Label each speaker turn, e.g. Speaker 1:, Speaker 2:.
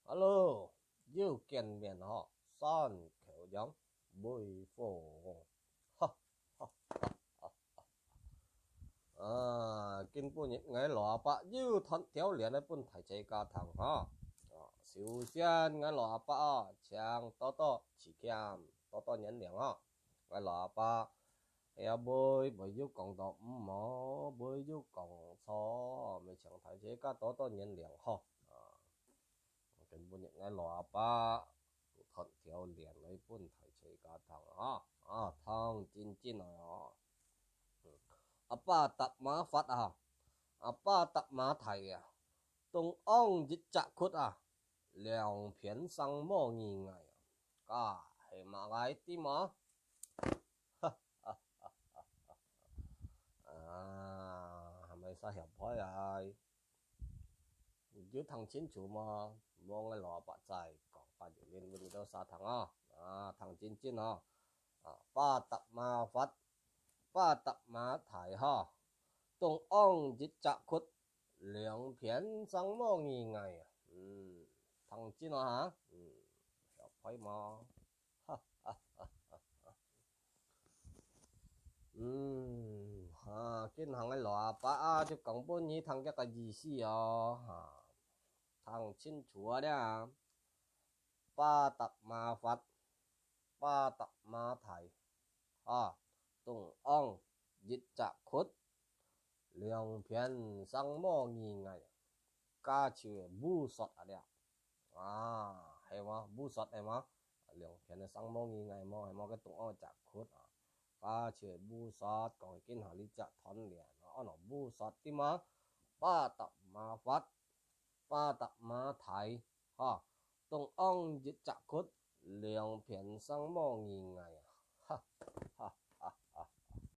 Speaker 1: Alo, yêu kiện miền họ son kiểu giống bùi phổ ha ha à kinh bùi những ngày lọ bạ yêu thận thiếu liền ấy bùn thải chạy ca thằng ha siêu xiên ngày lọ bạ chàng to chỉ kiam to nhẫn liền ha ngày lọ bạ ya bơi bơi yêu cộng đồng mỏ bơi yêu cộng so mấy chẳng thải chạy ca to nhẫn liền ha kinh bùi những ngày lọ bạ thuận theo liền lấy bún thầy chơi cả thằng thằng chín chín này apa tập má phát apa tập má thầy tung ông dịch chặt khút liang phiến sang mò nghi ngày hệ mà gái tí mà mày sao hiểu hỏi chứ thằng chín chủ mà mong cái lọ bạc dài còn phải liên minh đâu sao thằng thằng chín chín ba tập ma phát ba tập ma thải tung ông dịch chặt khút liang phiến sang mò nghi ngày thằng chín hiểu hỏi mà cái thằng cái lọ bạc chứ còn bốn nhí thằng cái gì xí thằng chín chúa đấy ba tập ma phát ba tập ma thải tung ông dịch chặt khút liang phiền sang mò nghi ngày ca chữ bu sọt đấy hay mà bu sọt hay mà liang phiền sang mò nghi ngày mò hay mà cái tung ông chặt khút ca chữ bu sọt còn cái nào lý chặt thon liền nó bu sọt tí mà ba tập ma phát ba tập ma thải tung ông dịch chặt khút liang phiền sang mò nghi ngày